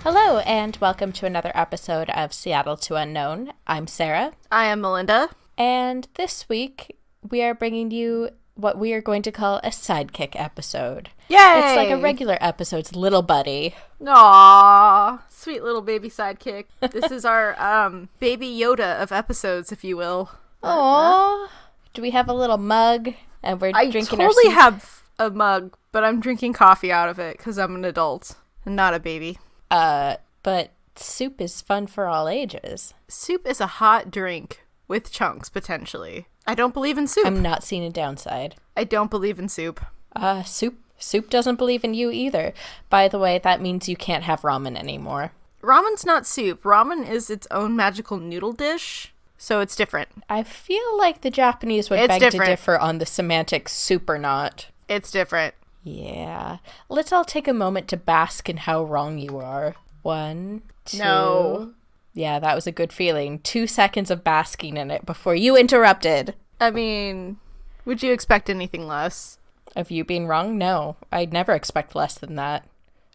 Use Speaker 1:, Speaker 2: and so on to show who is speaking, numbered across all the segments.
Speaker 1: Hello, and welcome to another episode of Seattle to Unknown. I'm Sarah.
Speaker 2: I am Melinda.
Speaker 1: And this week, we are bringing you what we are going to call a Sidekick episode.
Speaker 2: Yay!
Speaker 1: It's like a regular episode's little buddy.
Speaker 2: Aww, sweet little baby sidekick. This is our baby Yoda of episodes, if you will.
Speaker 1: Aww. Do we have a little mug? And we're drinking our
Speaker 2: totally have a mug, but I'm drinking coffee out of it because I'm an adult and not a baby.
Speaker 1: But soup is fun for all ages.
Speaker 2: Soup is a hot drink with chunks, potentially. I don't believe in soup.
Speaker 1: I'm not seeing a downside.
Speaker 2: I don't believe in soup.
Speaker 1: Soup doesn't believe in you either. By the way, that means you can't have ramen anymore.
Speaker 2: Ramen's not soup. Ramen is its own magical noodle dish, so it's different.
Speaker 1: I feel like the Japanese would beg to differ on the semantic soup or not.
Speaker 2: It's different.
Speaker 1: Yeah. Let's all take a moment to bask in how wrong you are. 1, 2...
Speaker 2: No.
Speaker 1: Yeah, that was a good feeling. 2 seconds of basking in it before you interrupted.
Speaker 2: I mean, would you expect anything less?
Speaker 1: Of you being wrong? No. I'd never expect less than that.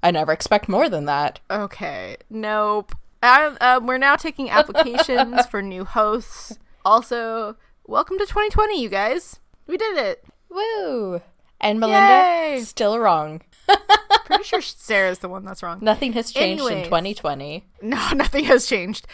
Speaker 1: I never expect more than that.
Speaker 2: Okay. Nope. We're now taking applications for new hosts. Also, welcome to 2020, you guys. We did it.
Speaker 1: Woo! And Melinda,
Speaker 2: Yay!
Speaker 1: Still wrong.
Speaker 2: Pretty sure Sarah's the one that's wrong.
Speaker 1: Nothing has changed in 2020.
Speaker 2: No, nothing has changed.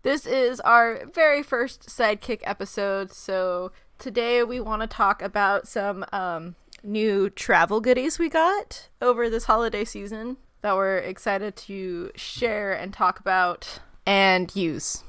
Speaker 2: This is our very first Sidekick episode, so today we want to talk about some new travel goodies we got over this holiday season that we're excited to share and talk about and use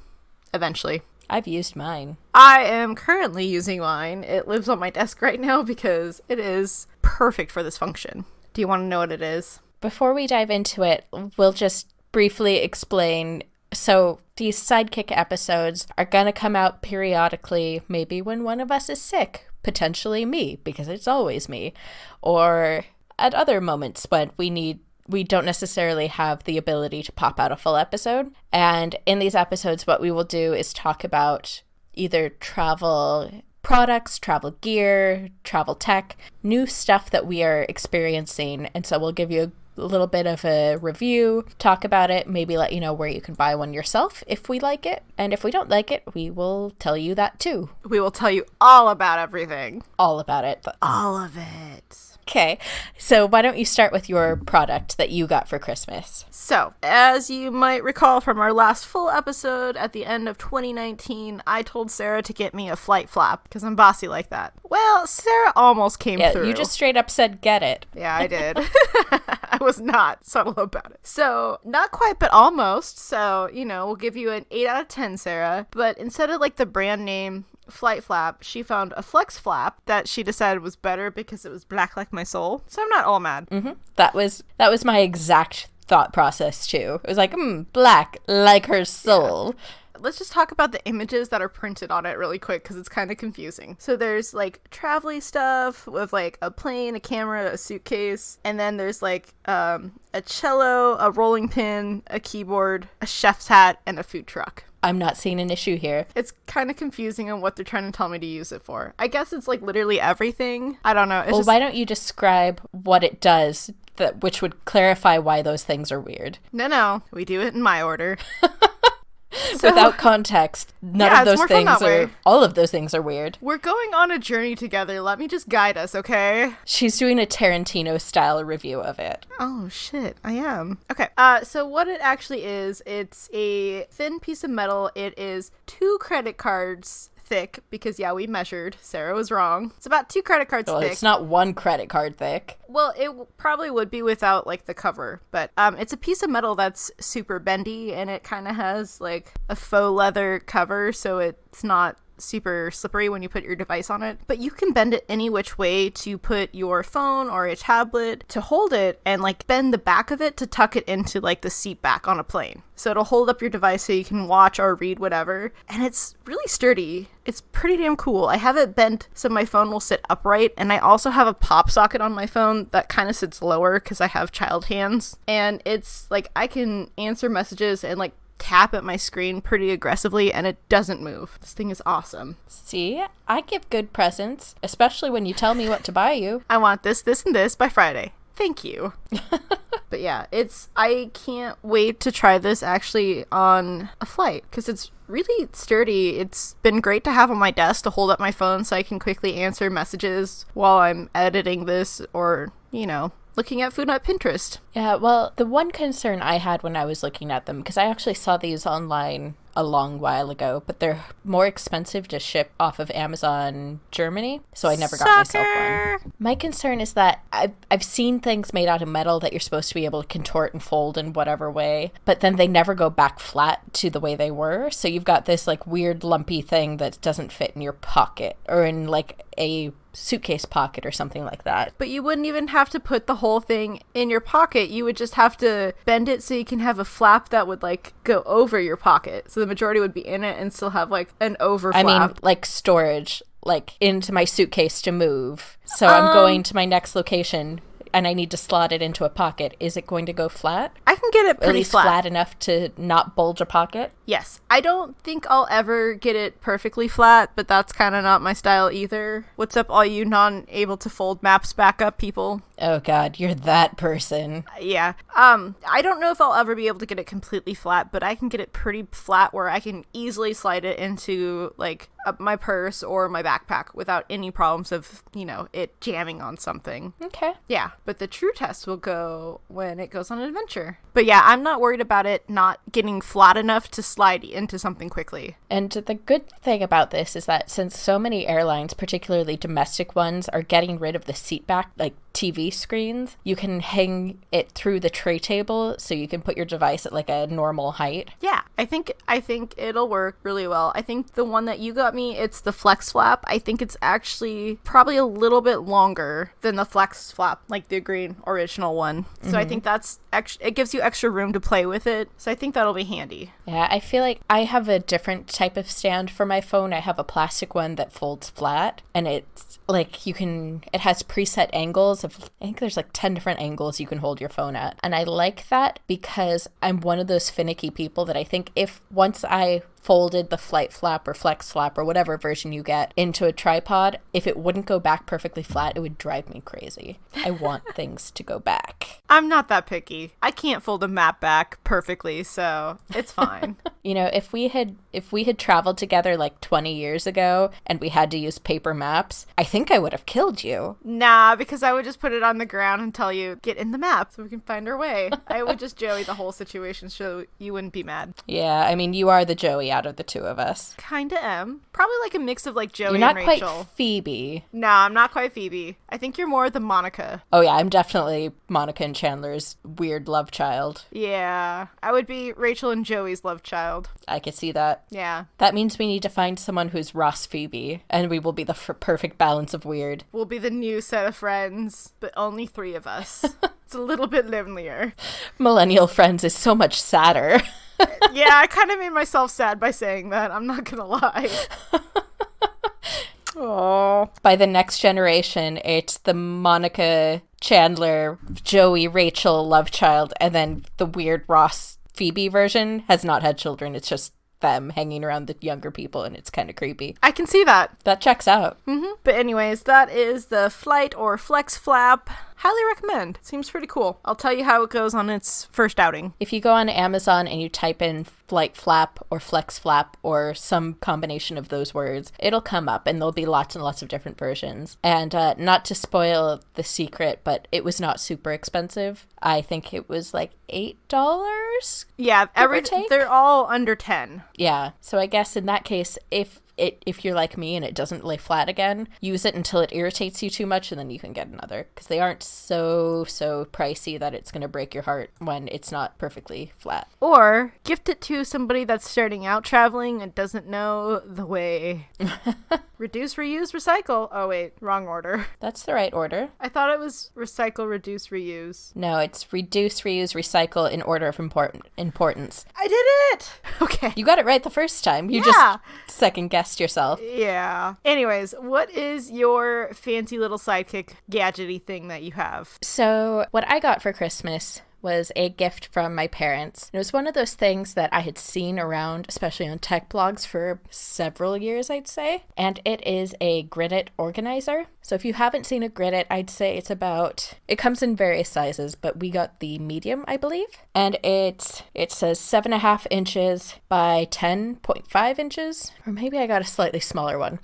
Speaker 2: eventually.
Speaker 1: I've used mine.
Speaker 2: I am currently using mine. It lives on my desk right now because it is perfect for this function. Do you want to know what it is?
Speaker 1: Before we dive into it, we'll just briefly explain. So these Sidekick episodes are going to come out periodically, maybe when one of us is sick, potentially me, because it's always me, or at other moments when we don't necessarily have the ability to pop out a full episode. And in these episodes, what we will do is talk about either travel products, travel gear, travel tech, new stuff that we are experiencing. And so we'll give you a little bit of a review, talk about it, maybe let you know where you can buy one yourself if we like it. And if we don't like it, we will tell you that too.
Speaker 2: We will tell you all about everything.
Speaker 1: All about it.
Speaker 2: All of it.
Speaker 1: Okay, so why don't you start with your product that you got for Christmas?
Speaker 2: So, as you might recall from our last full episode at the end of 2019, I told Sarah to get me a flight flap because I'm bossy like that. Well, Sarah almost came through.
Speaker 1: You just straight up said get it.
Speaker 2: Yeah, I did. I was not subtle about it. So, not quite, but almost. So, we'll give you an 8 out of 10, Sarah. But instead of like the brand name flight flap, she found a flex flap that she decided was better because it was black like my soul. So I'm not all mad.
Speaker 1: Mm-hmm. That was my exact thought process too. It was like, black like her soul.
Speaker 2: Yeah. Let's just talk about the images that are printed on it really quick because it's kind of confusing. So there's like travel-y stuff with like a plane, a camera, a suitcase, and then there's like a cello, a rolling pin, a keyboard, a chef's hat, and a food truck.
Speaker 1: I'm not seeing an issue here.
Speaker 2: It's kind of confusing on what they're trying to tell me to use it for. I guess it's like literally everything. I don't know.
Speaker 1: Why don't you describe what it does, which would clarify why those things are weird?
Speaker 2: No. We do it in my order.
Speaker 1: Without context, all of those things are weird.
Speaker 2: We're going on a journey together. Let me just guide us, okay?
Speaker 1: She's doing a Tarantino style review of it.
Speaker 2: Oh shit, I am. Okay. So what it actually is, it's a thin piece of metal. It is 2 credit cards thick because we measured. Sarah was wrong. It's about 2 credit cards thick.
Speaker 1: It's not 1 credit card thick.
Speaker 2: Well, it probably would be without like the cover, but it's a piece of metal that's super bendy and it kind of has like a faux leather cover, so it's not super slippery when you put your device on it, but you can bend it any which way to put your phone or a tablet to hold it and like bend the back of it to tuck it into like the seat back on a plane. So it'll hold up your device so you can watch or read whatever, and it's really sturdy. It's pretty damn cool. I have it bent so my phone will sit upright, and I also have a pop socket on my phone that kind of sits lower because I have child hands, and it's like I can answer messages and like tap at my screen pretty aggressively and it doesn't move. This thing is awesome.
Speaker 1: See, I give good presents, especially when you tell me what to buy you.
Speaker 2: I want this, this, and this by Friday. Thank you. But But yeah, I can't wait to try this actually on a flight because it's really sturdy. It's been great to have on my desk to hold up my phone so I can quickly answer messages while I'm editing this or, looking at food on Pinterest.
Speaker 1: Yeah, well, the one concern I had when I was looking at them, because I actually saw these online a long while ago, but they're more expensive to ship off of Amazon Germany, so I never got myself one. My concern is that I've seen things made out of metal that you're supposed to be able to contort and fold in whatever way, but then they never go back flat to the way they were, so you've got this like weird lumpy thing that doesn't fit in your pocket or in like a suitcase pocket or something like that.
Speaker 2: But you wouldn't even have to put the whole thing in your pocket. You would just have to bend it so you can have a flap that would like go over your pocket. So the majority would be in it and still have like an over flap.
Speaker 1: I mean, like storage, like into my suitcase to move. So I'm going to my next location and I need to slot it into a pocket. Is it going to go flat?
Speaker 2: I can get it pretty
Speaker 1: at least flat enough to not bulge a pocket?
Speaker 2: Yes. I don't think I'll ever get it perfectly flat, but that's kind of not my style either. What's up, all you non-able to fold maps back up people?
Speaker 1: Oh god, you're that person.
Speaker 2: Yeah. I don't know if I'll ever be able to get it completely flat, but I can get it pretty flat where I can easily slide it into like my purse or my backpack without any problems of, it jamming on something.
Speaker 1: Okay.
Speaker 2: Yeah, but the true test will go when it goes on an adventure. But yeah, I'm not worried about it not getting flat enough to slide into something quickly.
Speaker 1: And the good thing about this is that since so many airlines, particularly domestic ones, are getting rid of the seat back, like TV screens, you can hang it through the tray table so you can put your device at like a normal height.
Speaker 2: Yeah, I think it'll work really well. I think the one that you got me, it's the flex flap. I think it's actually probably a little bit longer than the flex flap, like the green original one. So I think that's it gives you extra room to play with it. So I think that'll be handy.
Speaker 1: Yeah, I feel like I have a different type of stand for my phone. I have a plastic one that folds flat, and it's like it has preset angles of, I think there's like 10 different angles you can hold your phone at. And I like that because I'm one of those finicky people that I think if once I folded the flight flap or flex flap or whatever version you get into a tripod, if it wouldn't go back perfectly flat, it would drive me crazy. I want things to go back.
Speaker 2: I'm not that picky. I can't fold a map back perfectly, so it's fine.
Speaker 1: If we had traveled together like 20 years ago and we had to use paper maps, I think I would have killed you.
Speaker 2: Nah, because I would just put it on the ground and tell you, get in the map so we can find our way. I would just Joey the whole situation so you wouldn't be mad.
Speaker 1: Yeah, I mean, you are the Joey out of the two of us.
Speaker 2: Kinda am. Probably like a mix of like Joey
Speaker 1: and Rachel.
Speaker 2: You're
Speaker 1: not quite Phoebe.
Speaker 2: No, I'm not quite Phoebe. I think you're more the Monica.
Speaker 1: Oh yeah, I'm definitely Monica and Chandler's weird love child.
Speaker 2: Yeah, I would be Rachel and Joey's love child.
Speaker 1: I could see that.
Speaker 2: Yeah.
Speaker 1: That means we need to find someone who's Ross Phoebe, and we will be the perfect balance of weird.
Speaker 2: We'll be the new set of friends, but only 3 of us. It's a little bit lonelier.
Speaker 1: Millennial Friends is so much sadder.
Speaker 2: Yeah, I kind of made myself sad by saying that. I'm not gonna lie.
Speaker 1: Oh. By the next generation, it's the Monica, Chandler, Joey, Rachel love child, and then the weird Ross Phoebe version has not had children. It's just them hanging around the younger people, and it's kind of creepy.
Speaker 2: I can see that.
Speaker 1: That checks out.
Speaker 2: Mm-hmm. But anyways, that is the Flight or Flex Flap. Highly recommend. Seems pretty cool. I'll tell you how it goes on its first outing.
Speaker 1: If you go on Amazon and you type in Flight Flap or Flex Flap or some combination of those words, it'll come up, and there'll be lots and lots of different versions. And not to spoil the secret, but it was not super expensive. I think it was like $8.
Speaker 2: Yeah, they're all under 10.
Speaker 1: Yeah, so I guess in that case, if you're like me and it doesn't lay flat again, use it until it irritates you too much, and then you can get another, because they aren't so pricey that it's going to break your heart when it's not perfectly flat.
Speaker 2: Or gift it to somebody that's starting out traveling and doesn't know the way. Reduce, reuse, recycle. Oh wait, wrong order.
Speaker 1: That's the right order.
Speaker 2: I thought it was recycle, reduce, reuse.
Speaker 1: No, it's reduce, reuse, recycle in order of importance.
Speaker 2: I did it! Okay.
Speaker 1: You got it right the first time. You just second-guessed yourself.
Speaker 2: Yeah. Anyways, what is your fancy little sidekick gadgety thing that you have?
Speaker 1: So, what I got for Christmas was a gift from my parents. It was one of those things that I had seen around, especially on tech blogs, for several years, I'd say. And it is a Grid-It organizer. So if you haven't seen a Grit It, I'd say it comes in various sizes, but we got the medium, I believe. And it says 7.5 inches by 10.5 inches, or maybe I got a slightly smaller one.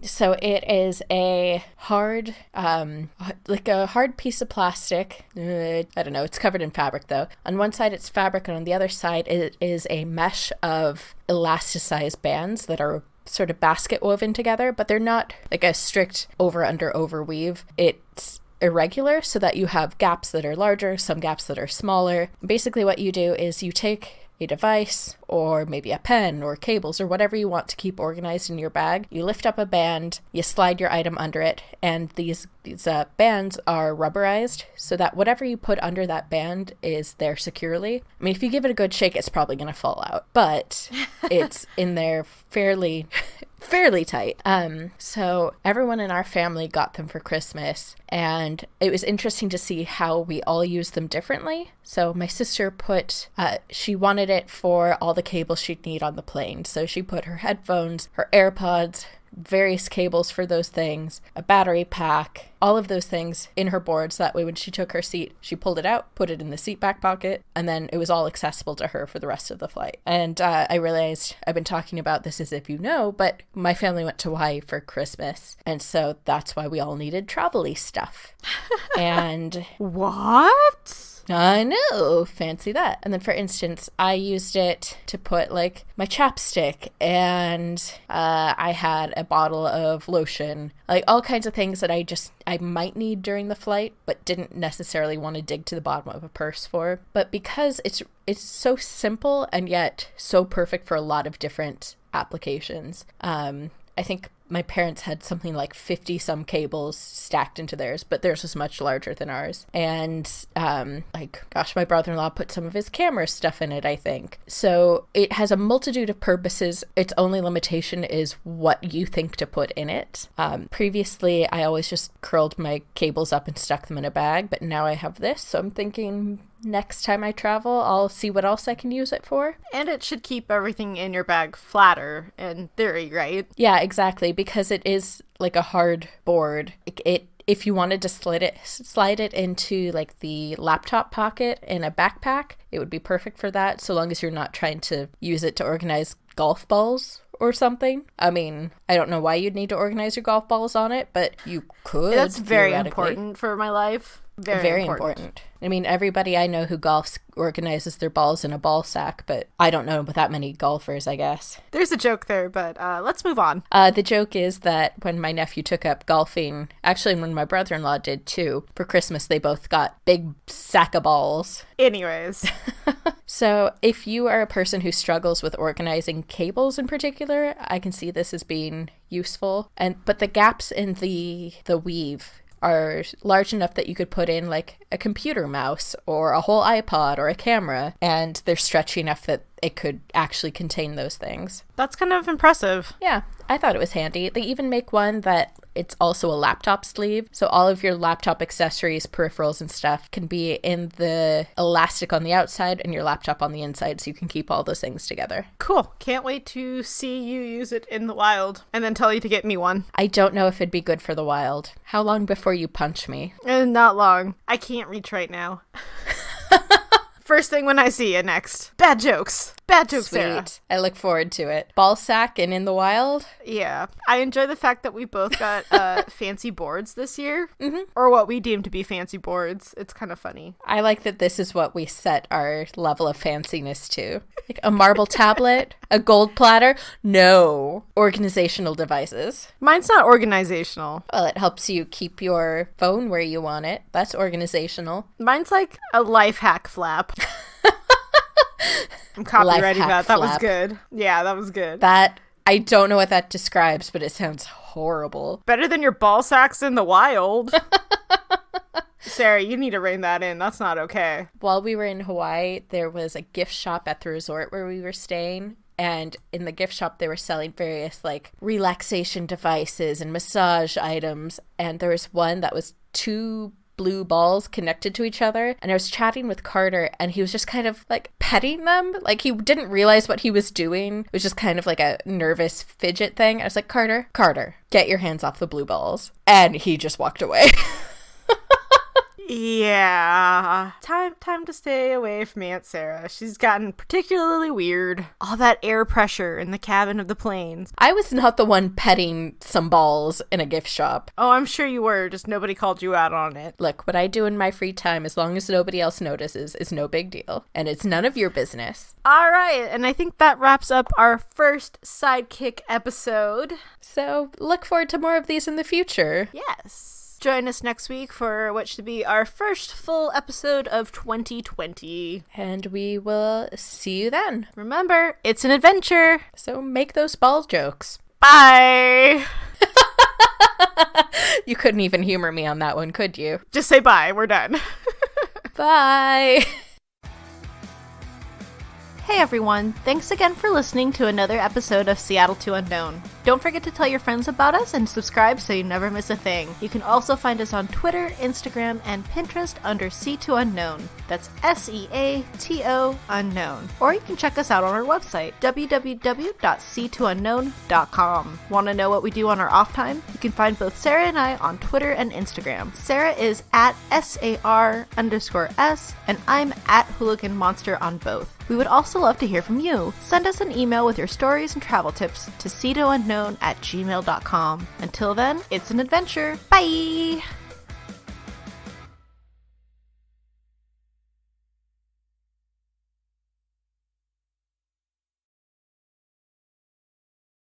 Speaker 1: So it is a hard, like a hard piece of plastic. I don't know. It's covered in fabric though. On one side it's fabric, and on the other side it is a mesh of elasticized bands that are sort of basket woven together, but they're not like a strict over weave. It's irregular so that you have gaps that are larger, some gaps that are smaller. Basically what you do is you take a device or maybe a pen or cables or whatever you want to keep organized in your bag. You lift up a band, you slide your item under it, and these bands are rubberized so that whatever you put under that band is there securely. I mean, if you give it a good shake, it's probably going to fall out, but it's in there fairly tight. So everyone in our family got them for Christmas, and it was interesting to see how we all use them differently. So my sister she wanted it for all the cables she'd need on the plane. So she put her headphones, her AirPods, various cables for those things, a battery pack, all of those things in her boards. That way when she took her seat, she pulled it out, put it in the seat back pocket, and then it was all accessible to her for the rest of the flight. And I realized I've been talking about this as if you know, but my family went to Hawaii for Christmas, and so that's why we all needed travel-y stuff. And
Speaker 2: what?
Speaker 1: I know, fancy that. And then, for instance, I used it to put like my chapstick, and I had a bottle of lotion, like all kinds of things that I might need during the flight, but didn't necessarily want to dig to the bottom of a purse for. But because it's so simple and yet so perfect for a lot of different applications, I think my parents had something like 50 some cables stacked into theirs, but theirs was much larger than ours. And my brother-in-law put some of his camera stuff in it, I think. So it has a multitude of purposes. Its only limitation is what you think to put in it. Previously, I always just curled my cables up and stuck them in a bag, but now I have this, so I'm thinking next time I travel, I'll see what else I can use it for.
Speaker 2: And it should keep everything in your bag flatter, in theory, right?
Speaker 1: Yeah, exactly, because it is like a hard board. If you wanted to slide it into like the laptop pocket in a backpack, it would be perfect for that, so long as you're not trying to use it to organize golf balls or something. I mean, I don't know why you'd need to organize your golf balls on it, but you could.
Speaker 2: That's very important for my life. Very important.
Speaker 1: I mean, everybody I know who golfs organizes their balls in a ball sack, but I don't know that many golfers, I guess.
Speaker 2: There's a joke there, but let's move on.
Speaker 1: The joke is that when my nephew took up golfing, actually when my brother-in-law did too, for Christmas they both got big sack of balls.
Speaker 2: Anyways.
Speaker 1: So if you are a person who struggles with organizing cables in particular, I can see this as being useful. But the gaps in the weave are large enough that you could put in like a computer mouse or a whole iPod or a camera, and they're stretchy enough that it could actually contain those things.
Speaker 2: That's kind of impressive.
Speaker 1: Yeah, I thought it was handy. They even make one that it's also a laptop sleeve, so all of your laptop accessories, peripherals, and stuff can be in the elastic on the outside and your laptop on the inside, so you can keep all those things together.
Speaker 2: Cool. Can't wait to see you use it in the wild and then tell you to get me one.
Speaker 1: I don't know if it'd be good for the wild. How long before you punch me?
Speaker 2: Not long. I can't reach right now. First thing when I see you next. Bad jokes. Bad jokes,
Speaker 1: Sweet.
Speaker 2: Sarah.
Speaker 1: I look forward to it. Ball sack and in the wild?
Speaker 2: Yeah. I enjoy the fact that we both got fancy boards this year.
Speaker 1: Mm-hmm.
Speaker 2: Or what we deem to be fancy boards. It's kind of funny.
Speaker 1: I like that this is what we set our level of fanciness to. Like a marble tablet? A gold platter? No. Organizational devices.
Speaker 2: Mine's not organizational.
Speaker 1: Well, it helps you keep your phone where you want it. That's organizational.
Speaker 2: Mine's like a life hack flap. I'm copywriting that. That was good. Yeah, that was good.
Speaker 1: That, I don't know what that describes, but it sounds horrible.
Speaker 2: Better than your ball sacks in the wild. Sarah, you need to rein that in. That's not okay.
Speaker 1: While we were in Hawaii, there was a gift shop at the resort where we were staying. And in the gift shop, they were selling various like relaxation devices and massage items. And there was one that was two blue balls connected to each other, and I was chatting with Carter, and he was just kind of like petting them. Like he didn't realize what he was doing. It was just kind of like a nervous fidget thing. I was like, Carter, get your hands off the blue balls. And he just walked away.
Speaker 2: Yeah. Time to stay away from Aunt Sarah. She's gotten particularly weird. All that air pressure in the cabin of the planes.
Speaker 1: I was not the one petting some balls in a gift shop.
Speaker 2: Oh, I'm sure you were, just nobody called you out on it.
Speaker 1: Look, what I do in my free time, as long as nobody else notices, is no big deal. And it's none of your business.
Speaker 2: All right, and I think that wraps up our first Sidekick episode.
Speaker 1: So look forward to more of these in the future.
Speaker 2: Yes. Join us next week for what should be our first full episode of 2020.
Speaker 1: And we will see you then.
Speaker 2: Remember, it's an adventure.
Speaker 1: So make those ball jokes.
Speaker 2: Bye!
Speaker 1: You couldn't even humor me on that one, could you?
Speaker 2: Just say bye. We're done.
Speaker 1: Bye!
Speaker 2: Hey everyone, thanks again for listening to another episode of Seattle to Unknown. Don't forget to tell your friends about us and subscribe so you never miss a thing. You can also find us on Twitter, Instagram, and Pinterest under C2Unknown. That's SEATO Unknown. Or you can check us out on our website, www.c2unknown.com. Want to know what we do on our off time? You can find both Sarah and I on Twitter and Instagram. Sarah is at SAR_S, and I'm at Hooligan Monster on both. We would also love to hear from you. Send us an email with your stories and travel tips to c2unknown@gmail.com. Until then, it's an adventure. Bye!